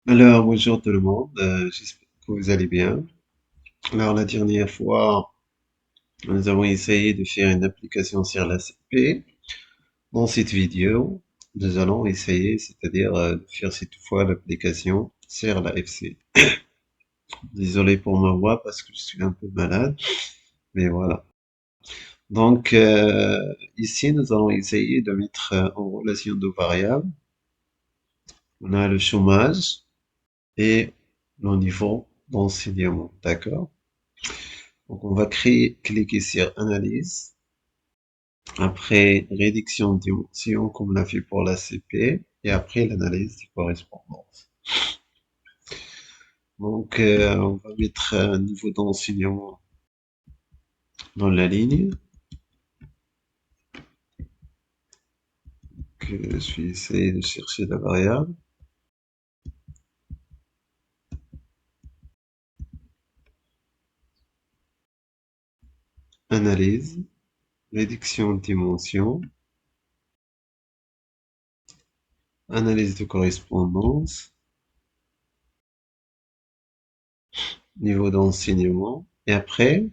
Alors, bonjour tout le monde, j'espère que vous allez bien. Alors, la dernière fois, nous avons essayé de faire une application sur la CP. Dans cette vidéo, nous allons essayer, c'est-à-dire de faire cette fois l'application sur la FC. Désolé pour ma voix parce que je suis un peu malade, mais voilà. Donc, ici, nous allons essayer de mettre en relation deux variables. On a le chômage et le niveau d'enseignement, d'accord? Donc, on va cliquer sur Analyse. Après, réduction de dimension, comme on l'a fait pour la CP. Et après, l'analyse des correspondances. Donc, on va mettre un niveau d'enseignement dans la ligne. Que je vais essayer de chercher la variable. Analyse, réduction de dimension, analyse de correspondance, niveau d'enseignement. Et après,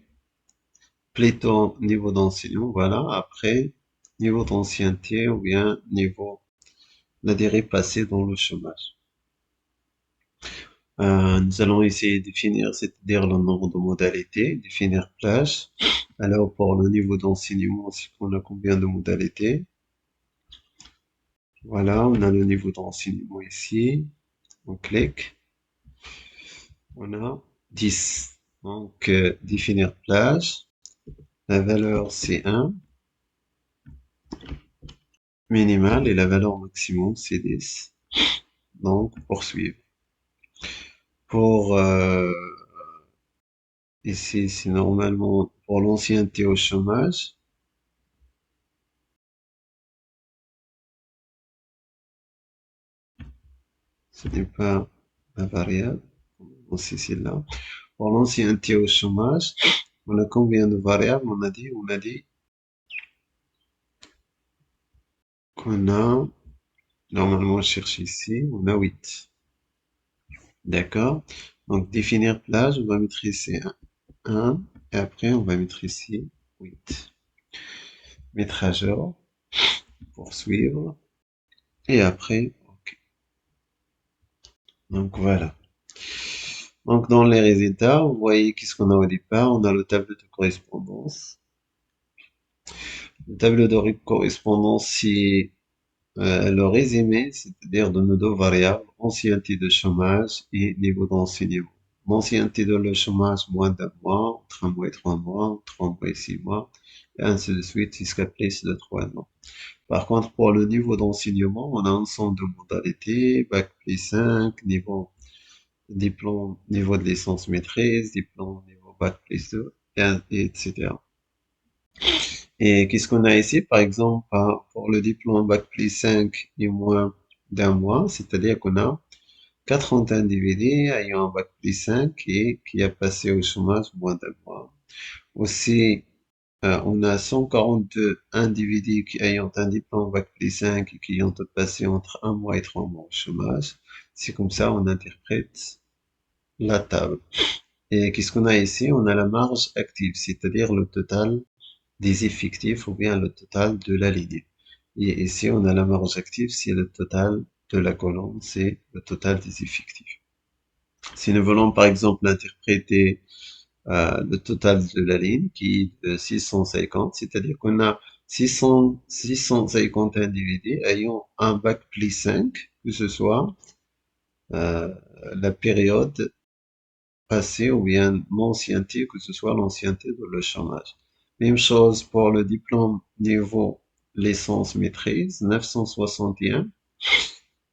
plutôt niveau d'enseignement, voilà. Après, niveau d'ancienneté ou bien niveau la durée passée dans le chômage. Nous allons essayer de définir, c'est-à-dire le nombre de modalités, définir plage. Alors, pour le niveau d'enseignement, c'est qu'on a combien de modalités? Voilà, on a le niveau d'enseignement ici. On clique. On a 10. Donc, définir plage. La valeur, c'est 1, minimale, et la valeur maximum, c'est 10. Donc, poursuivre. Pour, ici, c'est normalement pour l'ancienneté au chômage. Ce n'est pas la variable. C'est celle-là. Pour l'ancienneté au chômage, on a combien de variables? On a dit qu'on a, normalement, je cherche ici, on a 8. D'accord? Donc, définir plage, on va mettre ici 1, et après, on va mettre ici 8. Mettre à jour, poursuivre, et après, OK. Donc, voilà. Donc, dans les résultats, vous voyez qu'est-ce qu'on a au départ. On a le tableau de correspondance. Le tableau de correspondance, c'est le résumé, c'est-à-dire de nos deux variables, ancienneté de chômage et niveau d'enseignement. L'ancienneté de le chômage, moins d'un mois, entre un mois et 3 mois, entre un mois et 6 mois, et ainsi de suite jusqu'à plus de 3 ans. Par contre, pour le niveau d'enseignement, on a un ensemble de modalités, bac plus 5, niveau diplôme, niveau de licence maîtrise, diplôme niveau bac plus 2, etc. Et qu'est-ce qu'on a ici? Par exemple, pour le diplôme bac plus 5 et moins d'un mois, c'est-à-dire qu'on a 40 individus ayant un bac plus 5 et qui a passé au chômage moins d'un mois. Aussi, on a 142 individus qui ayant un diplôme bac plus 5 et qui ont passé entre un mois et 3 mois au chômage. C'est comme ça on interprète la table. Et qu'est-ce qu'on a ici? On a la marge active, c'est-à-dire le total des effectifs ou bien le total de la ligne. Et ici, on a la marge active, c'est le total de la colonne, c'est le total des effectifs. Si nous voulons par exemple interpréter le total de la ligne qui est de 650, c'est-à-dire qu'on a 650 individus ayant un bac plus 5, que ce soit euh, la période passée ou bien l'ancienneté, que ce soit l'ancienneté de le chômage. Même chose pour le diplôme niveau licence maîtrise, 961,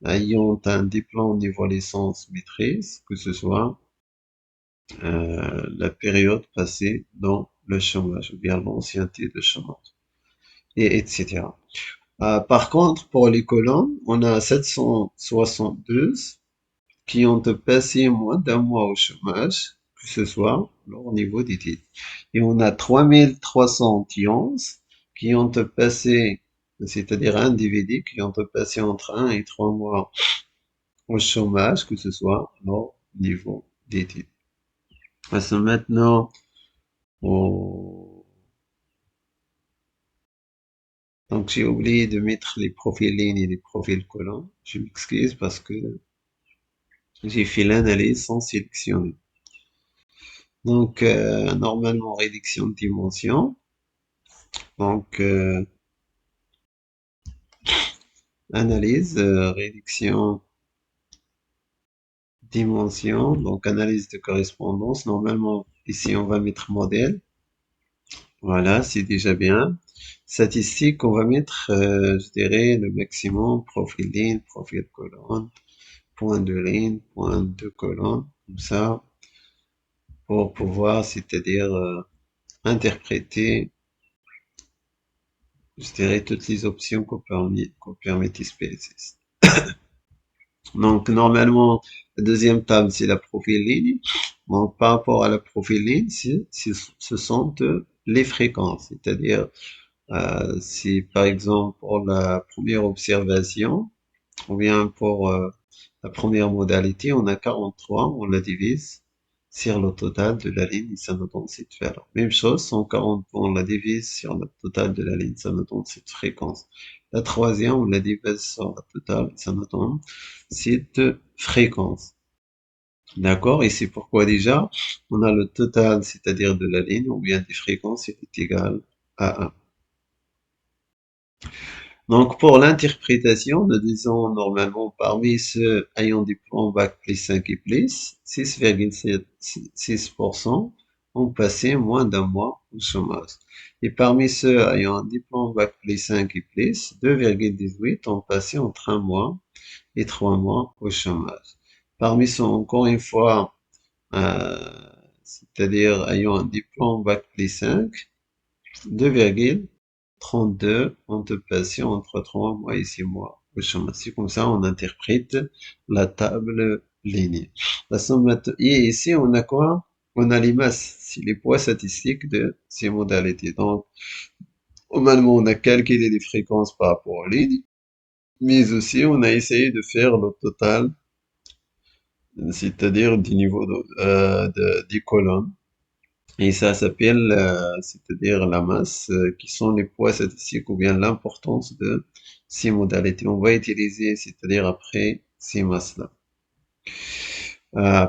ayant un diplôme niveau licence maîtrise, que ce soit la période passée dans le chômage, ou bien l'ancienneté de chômage, et etc. Par contre, pour les colonnes, on a 772 qui ont passé moins d'un mois au chômage, que ce soit leur niveau d'études. Et on a 3311 qui ont passé, c'est-à-dire individus qui ont passé entre 1 et 3 mois au chômage, que ce soit leur niveau d'études. Passons maintenant au... Donc j'ai oublié de mettre les profils lignes et les profils collants. Je m'excuse parce que j'ai fait l'analyse sans sélectionner. Donc normalement réduction de dimension. Donc analyse, réduction dimension, donc analyse de correspondance. Normalement, ici, on va mettre modèle. Voilà, c'est déjà bien. Statistique, on va mettre, je dirais, le maximum, profil ligne, profil colonne, point de ligne, point de colonne, comme ça, pour pouvoir, c'est-à-dire, interpréter, je dirais, toutes les options qu'on permet SPSS. Donc, normalement, la deuxième table, c'est la profil ligne. Donc, par rapport à la profil ligne, ce sont les fréquences. C'est-à-dire, si par exemple, pour la première observation, ou bien pour la première modalité, on a 43, on la divise sur le total de la ligne et ça nous donne cette valeur. Même chose, 140, on la divise sur le total de la ligne, ça nous donne cette fréquence. La troisième, on la divise sur le total, ça nous donne cette fréquence. D'accord? Et c'est pourquoi déjà, on a le total, c'est-à-dire de la ligne, ou bien des fréquences, est égal à 1. Donc, pour l'interprétation, nous disons normalement parmi ceux ayant diplôme bac plus 5 et plus, 6,6% ont passé moins d'un mois au chômage. Et parmi ceux ayant un diplôme bac plus 5 et plus, 2,18 ont passé entre un mois et 3 mois au chômage. Parmi ceux, encore une fois, euh, c'est-à-dire ayant un diplôme bac plus 5, 2,32 ont passé entre 3 mois et 6 mois au chômage. C'est comme ça on interprète la table lignée. La somme et ici, on a quoi? On a les masses, c'est les poids statistiques de ces modalités. Donc, normalement, on a calculé les fréquences par rapport aux lignes, mais aussi on a essayé de faire le total, c'est-à-dire du niveau des colonnes. Et ça s'appelle, c'est-à-dire la masse, qui sont les poids statistiques ou bien l'importance de ces modalités. On va utiliser, c'est-à-dire après ces masses-là.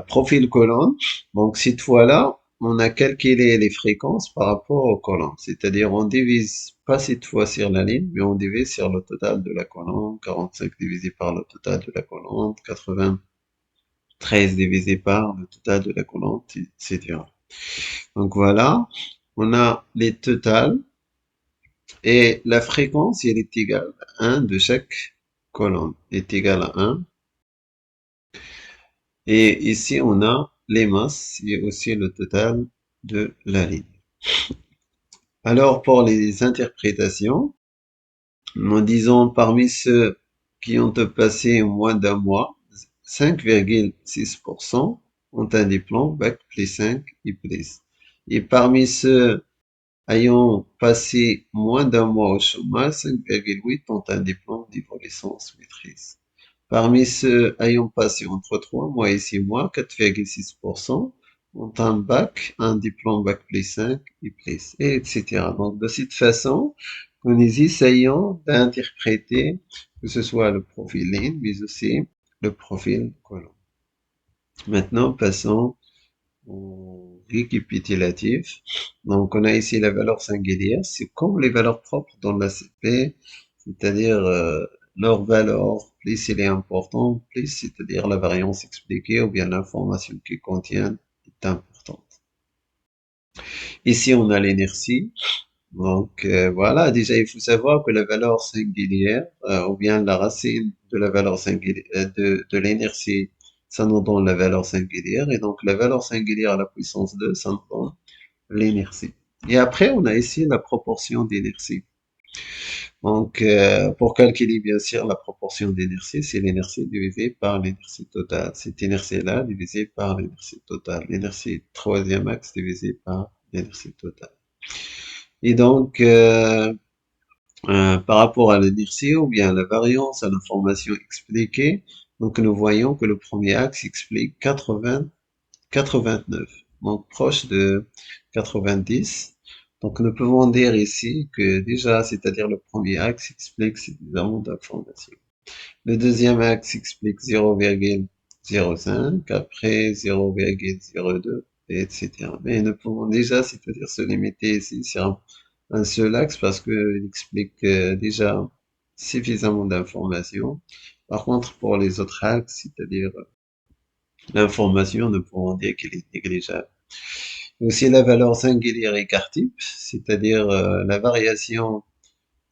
Profil colonne. Donc cette fois-là, on a calculé les fréquences par rapport aux colonnes. C'est-à-dire on divise pas cette fois sur la ligne, mais on divise sur le total de la colonne. 45 divisé par le total de la colonne, 93 divisé par le total de la colonne, etc. Donc voilà, on a les totales et la fréquence, elle est égale à 1 de chaque colonne, est égale à 1. Et ici, on a les masses et aussi le total de la ligne. Alors, pour les interprétations, nous disons parmi ceux qui ont passé moins d'un mois, 5,6% ont un diplôme bac plus 5 et plus. Et parmi ceux ayant passé moins d'un mois au chômage, 5,8 ont un diplôme niveau licence maîtrise. Parmi ceux ayant passé entre 3 mois et 6 mois, 4,6% ont un bac, un diplôme bac plus 5 et plus, et etc. Donc, de cette façon, nous essayons d'interpréter que ce soit le profil ligne, mais aussi le profil colonne. Maintenant, passons au récapitulatif. Donc, on a ici la valeur singulière. C'est comme les valeurs propres dans la CP, c'est-à-dire leur valeur, plus elle est importante, plus c'est-à-dire la variance expliquée ou bien l'information qu'ils contiennent est importante. Ici, on a l'inertie. Donc, voilà, déjà, il faut savoir que la valeur singulière, ou bien la racine de la valeur singulière, de l'inertie, ça nous donne la valeur singulière, et donc la valeur singulière à la puissance 2, ça nous donne l'inertie. Et après, on a ici la proportion d'inertie. Donc, pour calculer bien sûr la proportion d'inertie, c'est l'inertie divisée par l'inertie totale. Cette inertie-là divisée par l'inertie totale. L'inertie troisième axe divisée par l'inertie totale. Et donc, par rapport à l'inertie ou bien à la variance, à l'information expliquée, Donc nous voyons que le premier axe explique 80, 89, donc proche de 90. Donc nous pouvons dire ici que déjà, c'est-à-dire le premier axe explique suffisamment d'informations. Le deuxième axe explique 0,05, après 0,02, etc. Mais nous pouvons déjà, c'est-à-dire se limiter ici sur un seul axe parce qu'il explique déjà suffisamment d'informations. Par contre, pour les autres axes, c'est-à-dire l'information, nous pouvons dire qu'elle est négligeable. Aussi la valeur singulière écart-type, c'est-à-dire la variation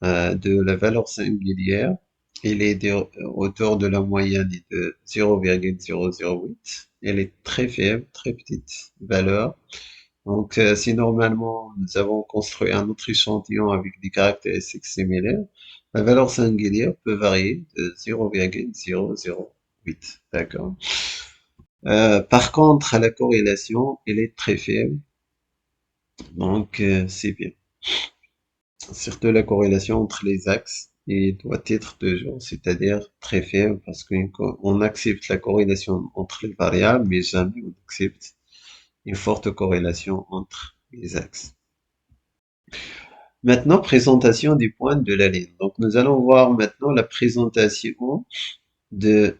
de la valeur singulière, elle est de hauteur de la moyenne est de 0,008. Elle est très faible, très petite valeur. Donc, si normalement nous avons construit un autre échantillon avec des caractéristiques similaires, la valeur singulière peut varier de 0,008. D'accord? Par contre, la corrélation, elle est très faible. Donc, c'est bien. Surtout la corrélation entre les axes, il doit être toujours, c'est-à-dire très faible, parce qu'on accepte la corrélation entre les variables, mais jamais on accepte une forte corrélation entre les axes. Maintenant, présentation des points de la ligne. Donc, nous allons voir maintenant la présentation de,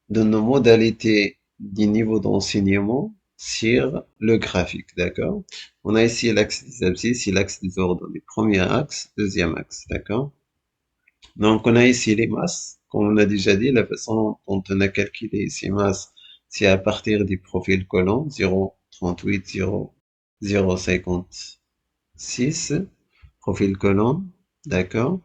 de nos modalités du niveau d'enseignement sur le graphique, d'accord? On a ici l'axe des abscisses et l'axe des ordonnées. Premier axe, deuxième axe, d'accord? Donc, on a ici les masses. Comme on a déjà dit, la façon dont on a calculé ces masses, c'est à partir des profils colons 0,38, 0,56, profil colon, d'accord?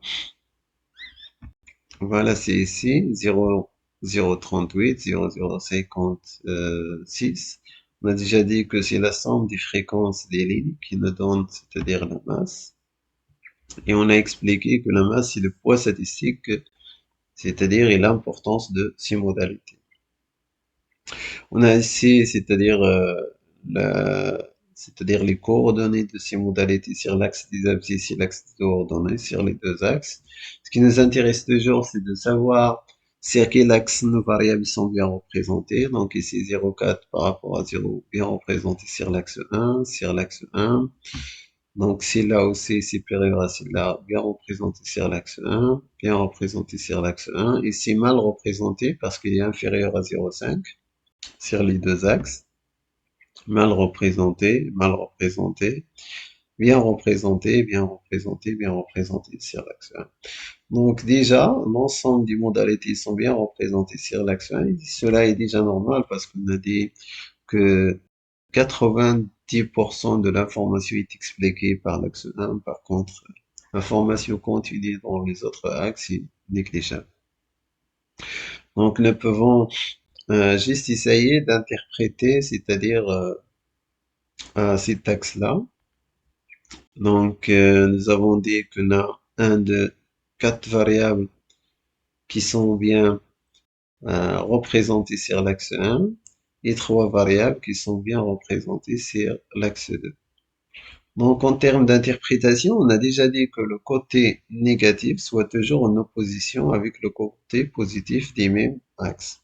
Voilà, c'est ici 0,038, 0,056. On a déjà dit que c'est la somme des fréquences des lignes qui nous donne, c'est-à-dire la masse. Et on a expliqué que la masse, c'est le poids statistique, c'est-à-dire l'importance de ces modalités. On a ici, c'est-à-dire les coordonnées de ces modalités sur l'axe des abscisses et l'axe des coordonnées sur les deux axes. Ce qui nous intéresse toujours, c'est de savoir sur quel axe nos variables sont bien représentées. Donc ici 0,4 par rapport à 0 bien représenté sur l'axe 1, sur l'axe 1. Donc c'est là aussi supérieur à celle-là, bien représenté sur l'axe 1, bien représenté sur l'axe 1, et c'est mal représenté parce qu'il est inférieur à 0,5 sur les deux axes, mal représenté, mal représenté, bien représenté, bien représenté, bien représenté sur l'axe 1. Donc déjà, l'ensemble des modalités sont bien représentées sur l'axe 1, et cela est déjà normal parce qu'on a dit que 90% de l'information est expliquée par l'axe 1, par contre, l'information continue dans les autres axes est négligeable. Donc nous pouvons juste essayer d'interpréter, c'est-à-dire cet axe-là. Donc nous avons dit qu'on a un de quatre variables qui sont bien représentées sur l'axe 1 et trois variables qui sont bien représentées sur l'axe 2. Donc, en termes d'interprétation, on a déjà dit que le côté négatif soit toujours en opposition avec le côté positif des mêmes axes.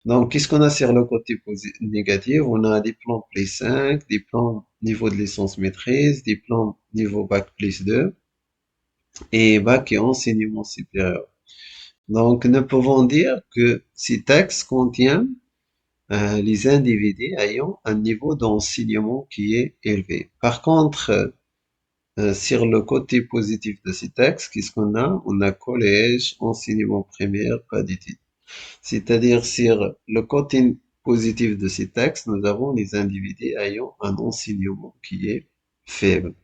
Donc, qu'est-ce qu'on a sur le côté négatif? On a des plans plus 5, des plans niveau de licence maîtrise, des plans niveau bac plus 2 et bac et enseignement supérieur. Donc, nous pouvons dire que cet axe contient les individus ayant un niveau d'enseignement qui est élevé. Par contre, sur le côté positif de cet axe, qu'est-ce qu'on a? On a collège, enseignement primaire, pas d'études. C'est-à-dire sur le côté positif de cet axe, nous avons les individus ayant un enseignement qui est faible.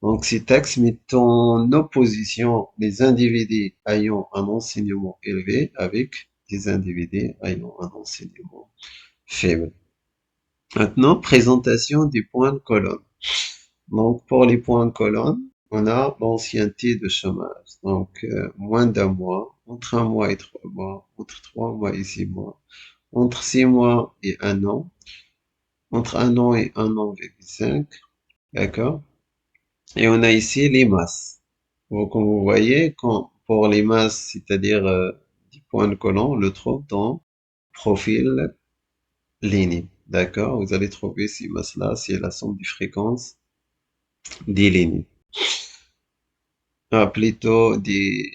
Donc cet axe met en opposition les individus ayant un enseignement élevé avec des individus ayant un enseignement faible. Maintenant, présentation des points de colonne. Donc, pour les points de colonne, on a l'ancienneté de chômage. Donc, moins d'un mois, entre un mois et 3 mois, entre 3 mois et 6 mois, entre 6 mois et un an, entre un an et un an et 5, d'accord? Et on a ici les masses. Donc, comme vous voyez, pour les masses, c'est-à-dire point de colonne, on le trouve dans profil ligne. D'accord? Vous allez trouver si masse-là, c'est la somme des fréquences des lignes. Ah, plutôt des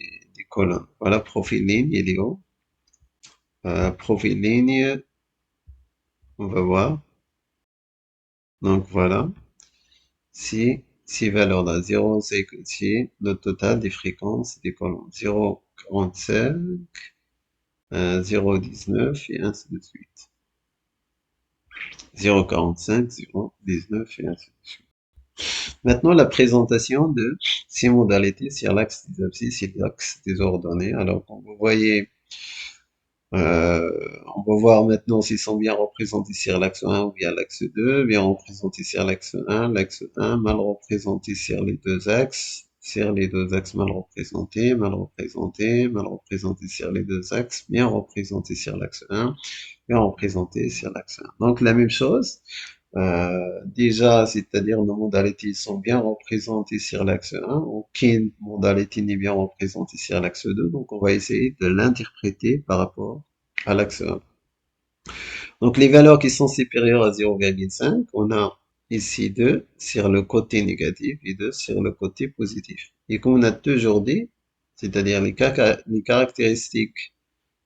colonnes. Voilà, profil ligne, il est où? Profil ligne, on va voir. Donc voilà. Si valeur là, 0, c'est que si le total des fréquences des colonnes. 0,45, 0,19 et ainsi de suite. 0,45, 0,19 et ainsi de suite. Maintenant, la présentation de ces modalités sur l'axe des abscisses et l'axe des ordonnées. Alors, comme vous voyez, on va voir maintenant s'ils sont bien représentés sur l'axe 1 ou bien l'axe 2, bien représentés sur l'axe 1, mal représentés sur les deux axes, mal représentés sur les deux axes, bien représentés sur l'axe 1, bien représentés sur l'axe 1. Donc la même chose, déjà, c'est-à-dire nos modalités sont bien représentées sur l'axe 1, aucune modalité n'est bien représentée sur l'axe 2, donc on va essayer de l'interpréter par rapport à l'axe 1. Donc les valeurs qui sont supérieures à 0,5, on a ici 2 sur le côté négatif et 2 sur le côté positif. Et comme on a toujours dit, c'est-à-dire les caractéristiques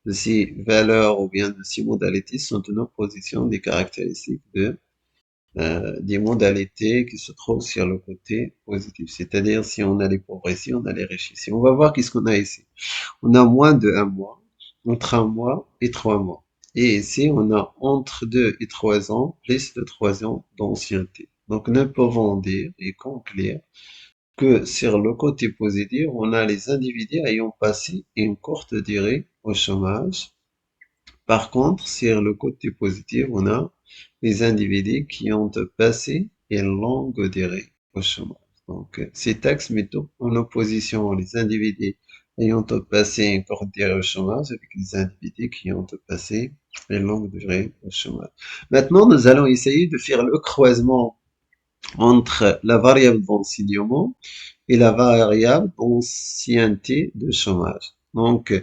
de ces valeurs ou bien de ces modalités sont une opposition des caractéristiques des modalités qui se trouvent sur le côté positif. C'est-à-dire, si on a les pauvres ici, on a les riches ici. On va voir qu'est-ce qu'on a ici. On a moins de 1 mois, entre 1 mois et 3 mois. Et ici, on a entre 2 et 3 ans, plus de 3 ans d'ancienneté. Donc, nous pouvons dire et conclure que sur le côté positif, on a les individus ayant passé une courte durée au chômage. Par contre, sur le côté positif, on a les individus qui ont passé une longue durée au chômage. Donc, cet axe met en opposition les individus ayant passé une courte durée au chômage avec les individus qui ont passé une longue durée au chômage. Maintenant, nous allons essayer de faire le croisement entre la variable d'enseignement et la variable d'ancienneté de chômage. Donc,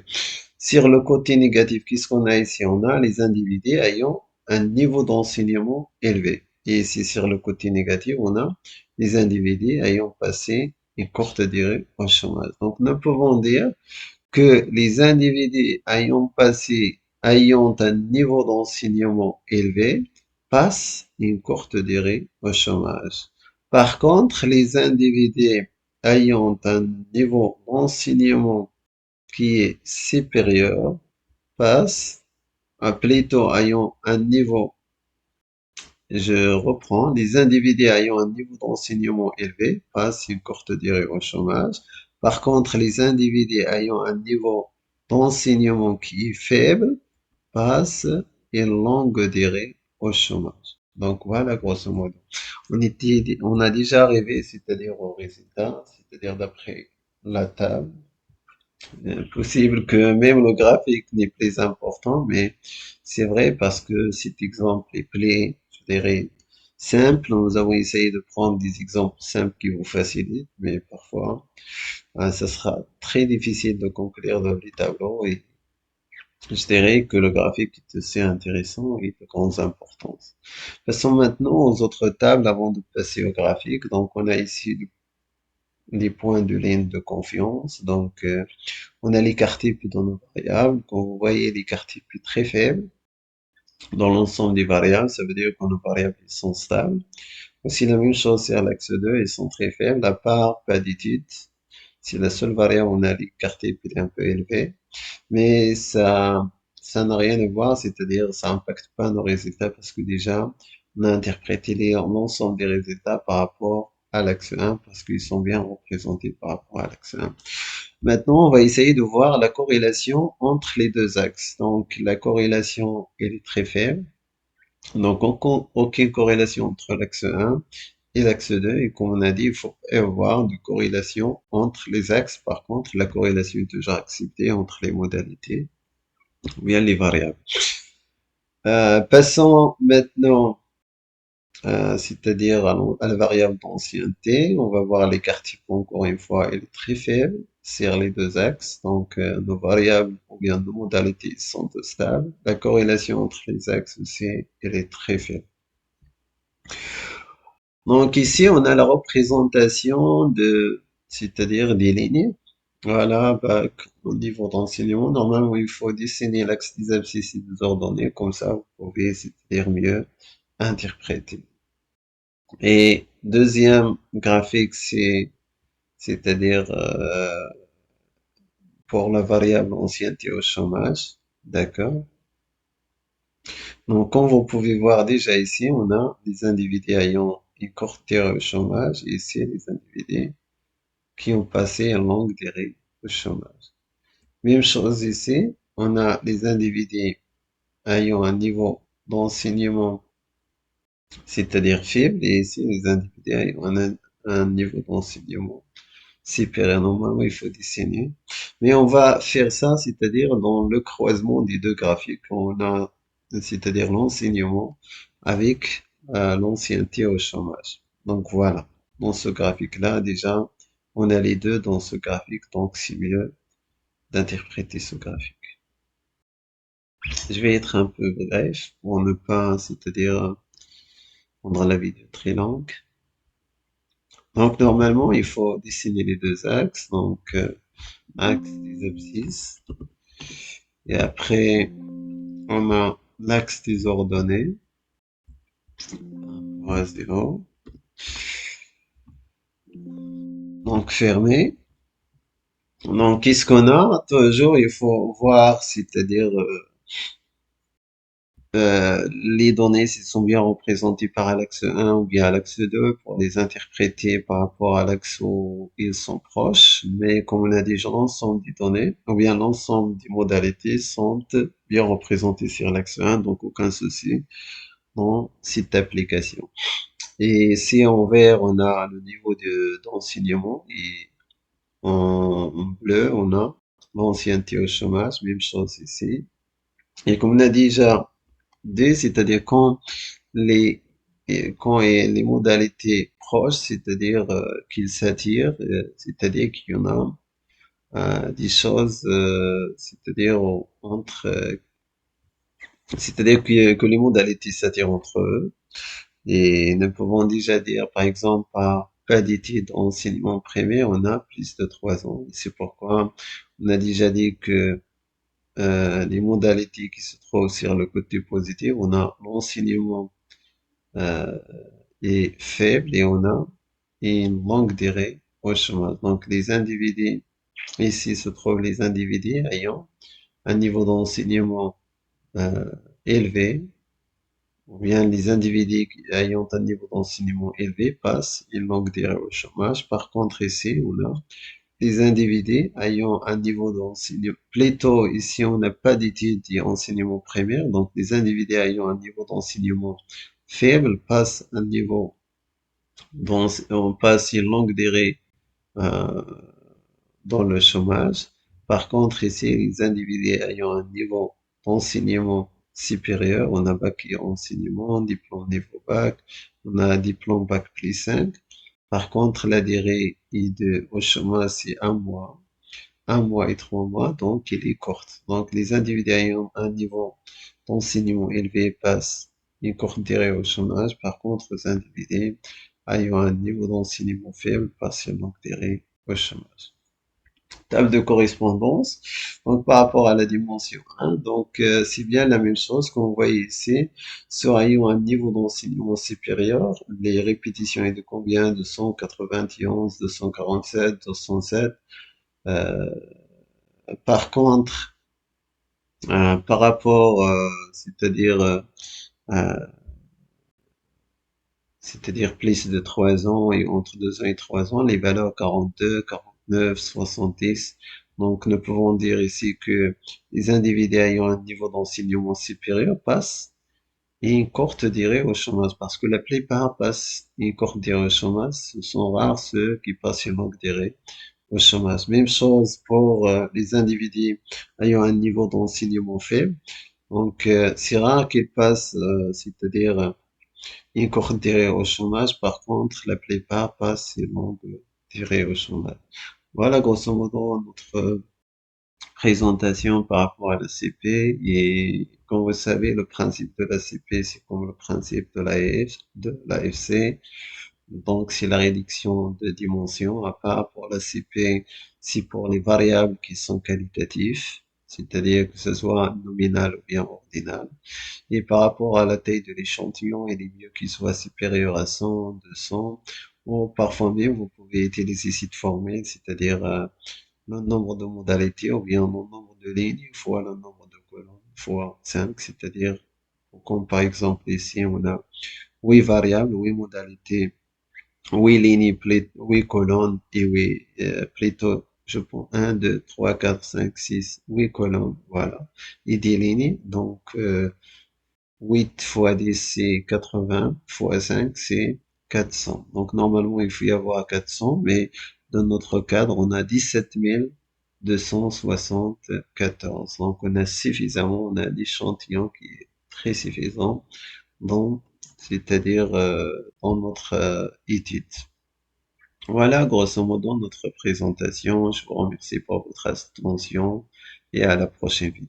sur le côté négatif, qu'est-ce qu'on a ici? On a les individus ayant un niveau d'enseignement élevé. Et ici, sur le côté négatif, on a les individus ayant passé une courte durée au chômage. Donc, nous pouvons dire que les individus ayant un niveau d'enseignement élevé passent une courte durée au chômage. Par contre, les individus ayant un niveau d'enseignement qui est supérieur passent, plutôt ayant un niveau, je reprends, les individus ayant un niveau d'enseignement élevé passent une courte durée au chômage. Par contre, les individus ayant un niveau d'enseignement qui est faible passent une longue durée au chômage. Donc voilà, grosso modo. On a déjà arrivé, c'est-à-dire au résultat, c'est-à-dire d'après la table. Possible que même le graphique n'est plus important, mais c'est vrai parce que cet exemple est plus, je dirais, simple. Nous avons essayé de prendre des exemples simples qui vous facilitent, mais parfois, ça sera très difficile de conclure dans les tableaux et je dirais que le graphique est assez intéressant et de grande importance. Passons maintenant aux autres tables avant de passer au graphique. Donc, on a ici les points de ligne de confiance. Donc, on a l'écart type dans nos variables. Quand vous voyez l'écart type est très faible dans l'ensemble des variables, ça veut dire que nos variables sont stables. Aussi la même chose sur l'axe 2, ils sont très faibles, à part pas d'études. C'est la seule variable où on a l'écart type est un peu élevé. Mais ça n'a rien à voir, c'est-à-dire ça impacte pas nos résultats parce que déjà, on a interprété l'ensemble des résultats par rapport à l'axe 1 parce qu'ils sont bien représentés par rapport à l'axe 1. Maintenant, on va essayer de voir la corrélation entre les deux axes. Donc, la corrélation, elle est très faible. Donc, aucune corrélation entre l'axe 1 et l'axe 2. Et comme on a dit, il faut avoir de corrélation entre les axes. Par contre, la corrélation est toujours acceptée entre les modalités ou bien les variables. Passons maintenant, c'est-à-dire à la variable d'ancienneté. On va voir l'écart type encore une fois, elle est très faible. sur les deux axes. Donc, nos variables ou bien nos modalités sont stables. La corrélation entre les axes aussi, elle est très faible. Donc ici, on a la représentation c'est-à-dire des lignes. Voilà, bah, au niveau d'enseignement, normalement, il faut dessiner l'axe des abscisses et des ordonnées, comme ça, vous pouvez, c'est-à-dire mieux interpréter. Et deuxième graphique, c'est-à-dire pour la variable ancienneté au chômage, d'accord? Donc, comme vous pouvez voir déjà ici, on a des individus ayant une courte durée au chômage, et ici, les individus qui ont passé une longue durée au chômage. Même chose ici, on a les individus ayant un niveau d'enseignement, c'est-à-dire faible, et ici, les individus ayant un niveau d'enseignement supérieur. Normalement, il faut dessiner. Mais on va faire ça, c'est-à-dire dans le croisement des deux graphiques. On a, c'est-à-dire l'enseignement avec l'ancienneté au chômage. Donc voilà, dans ce graphique-là, déjà, on a les deux dans ce graphique, donc c'est mieux d'interpréter ce graphique. Je vais être un peu bref pour ne pas, c'est-à-dire rendre la vidéo très longue. Donc normalement, il faut dessiner les deux axes, donc axe des abscisses. Et après, on a l'axe des ordonnées, 1 à 0. Donc fermé. Donc qu'est-ce qu'on a? Toujours, il faut voir, c'est-à-dire les données, s'ils sont bien représentées par l'axe 1 ou bien l'axe 2 pour les interpréter par rapport à l'axe où ils sont proches. Mais comme on a déjà l'ensemble des données, ou bien l'ensemble des modalités sont bien représentées sur l'axe 1, donc aucun souci dans cette application. Et si en vert, on a le niveau d'enseignement et en bleu, on a l'ancienneté au chômage, même chose ici. Et comme on a déjà dit, c'est-à-dire les, quand les modalités proches, c'est-à-dire qu'ils s'attirent, c'est-à-dire qu'il y en a des choses, c'est-à-dire entre, c'est-à-dire que les modalités s'attirent entre eux. Et nous pouvons déjà dire, par exemple, par cas d'études d'enseignement primaire, on a plus de 3 ans. C'est pourquoi on a déjà dit que les modalités qui se trouvent sur le côté positif, on a l'enseignement euh, est faible et on a une longue durée au chômage. Donc les individus, ici se trouvent les individus ayant un niveau d'enseignement euh, élevé, ou bien les individus ayant un niveau d'enseignement élevé passent une longue durée au chômage. Par contre, ici, on a les individus ayant un niveau d'enseignement, plutôt ici, on n'a pas d'études d'enseignement primaire, donc les individus ayant un niveau d'enseignement faible passent un niveau, on passe une longue durée euh, dans le chômage. Par contre, ici, les individus ayant un niveau d'enseignement supérieur, on a bac et enseignement, diplôme niveau bac, on a un diplôme bac plus 5. Par contre, la durée au chômage, c'est 1 mois, 1 mois et 3 mois, donc elle est courte. Donc, les individus ayant un niveau d'enseignement élevé passent une courte durée au chômage. Par contre, les individus ayant un niveau d'enseignement faible passent une longue durée au chômage. Table de correspondance. Donc, par rapport à la dimension 1, donc c'est bien la même chose qu'on voit ici. Sur ayant un niveau d'enseignement supérieur, les répétitions est de combien? De 191, 247, 207. Euh, Par contre, par rapport, euh, c'est-à-dire plus de 3 ans et entre 2 ans et 3 ans, les valeurs 42, 49, 70. Donc, nous pouvons dire ici que les individus ayant un niveau d'enseignement supérieur passent une courte durée au chômage parce que la plupart passent une courte durée au chômage. Ce sont rares ceux qui passent une longue durée au chômage. Même chose pour les individus ayant un niveau d'enseignement faible. Donc, c'est rare qu'ils passent, c'est-à-dire une courte durée au chômage. Par contre, la plupart passent une longue durée au chômage. Voilà, grosso modo, notre présentation par rapport à la CP. Et comme vous savez, le principe de la CP, c'est comme le principe de l'AFC. Donc, c'est la réduction de dimension, à part pour la CP, c'est pour les variables qui sont qualitatives, c'est-à-dire que ce soit nominal ou bien ordinal. Et par rapport à la taille de l'échantillon, il est mieux qu'il soit supérieur à 100, 200, ou parfois même, vous pouvez utiliser cette formule, c'est-à-dire le nombre de modalités ou bien le nombre de lignes fois le nombre de colonnes fois 5, c'est-à-dire, comme par exemple ici, on a 8 variables, 8 modalités, 8 lignes, 8 colonnes et 8, plutôt, je pense, 1, 2, 3, 4, 5, 6, 8 colonnes, voilà, et 10 lignes. Donc, 8 fois 10, c'est 80, fois 5, c'est 400. Donc, normalement, il faut y avoir 400, mais dans notre cadre, on a 17 274. Donc, on a suffisamment, on a l'échantillon qui est très suffisant, donc, c'est-à-dire dans notre étude. Voilà, grosso modo, notre présentation. Je vous remercie pour votre attention et à la prochaine vidéo.